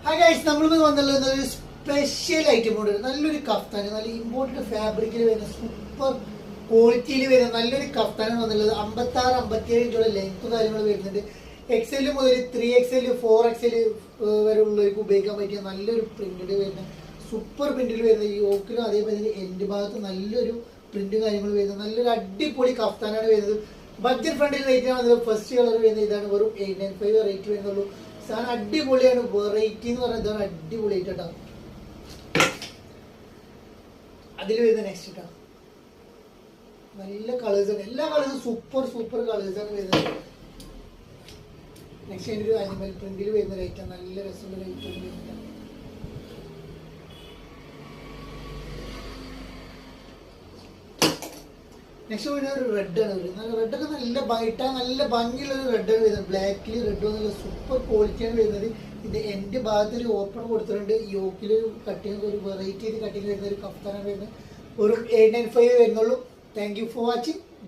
Hi guys, നമ്മളിപ്പോൾ വന്നുള്ളത് ഒരു special item ഉണ്ട്. നല്ലൊരു കഫ്താൻ, നല്ല ഇമ്പോർട്ടൻറ്റ് ഫാബ്രിക്കിൽ വരുന്ന സൂപ്പർ ക്വാളിറ്റിയിൽ വരുന്ന നല്ലൊരു കഫ്താനാണ് വന്നുള്ളത്. 56-57 ഇഞ്ചോളം ലെങ്ത് കാര്യങ്ങൾ വരുന്നുണ്ട്. XL മുതൽ 3XL 4XL വരെ ഉള്ളവർക്ക് ഉപയോഗിക്കാൻ പറ്റിയ നല്ലൊരു പ്രിന്റിൽ വരുന്ന സൂപ്പർ പ്രിന്റിൽ വരുന്ന ഈ യോക്കിലും അതേപോലെ തന്നെ എൻഡ് ഭാഗത്ത് നല്ലൊരു പ്രിന്റ് കാര്യങ്ങൾ വരുന്നത് നല്ലൊരു അടിപൊളി കഫ്താനാണ് വരുന്നത്. ബഡ്ജറ്റ് ഫ്രണ്ടിൽ റേറ്റ് ആണ്. ഫസ്റ്റ് കളർ വരുന്നത് ഇതാണ്, വെറും 895 റേറ്റ് വരുന്നുള്ളൂ. സാധനം അടിപൊളിയാണ്. വെറൈറ്റി എന്ന് പറഞ്ഞാൽ ഇതാണ്, അടിപൊളിയായിട്ടാ. അതിൽ വരുന്ന നെക്സ്റ്റ് ഇട്ടാ നല്ല കളേഴ്സാണ്, എല്ലാ കളേഴ്സും സൂപ്പർ സൂപ്പർ കളേഴ്സാണ് വരുന്നത്. നെക്സ്റ്റ് അതിൻ്റെ ഒരു അനിമൽ പ്രിന്റിൽ വരുന്ന റേറ്റാണ്, നല്ല രസമുള്ള റേറ്റാണ് വരുന്നത്. നെക്സ്റ്റ് വരുന്ന ഒരു റെഡാണ് വരുന്നത്. റെഡൊക്കെ നല്ല ഇട്ടാൽ നല്ല ഭംഗിയുള്ള ഒരു റെഡാണ് വരുന്നത്. ബ്ലാക്കിൽ റെഡ് നല്ല സൂപ്പർ ക്വാളിറ്റിയാണ് വരുന്നത്. ഇതിന്റെ എൻഡ് ഭാഗത്ത് ഒരു ഓപ്പൺ കൊടുത്തിട്ടുണ്ട്. യോക്കിൽ കട്ടിങ് ഒരു വെറൈറ്റി ആയിട്ട് കട്ടിങ് വരുന്ന ഒരു കഫ്താനാണ് വരുന്നത്. ഒരു 895 വരുന്നുള്ളൂ. Thank you for watching.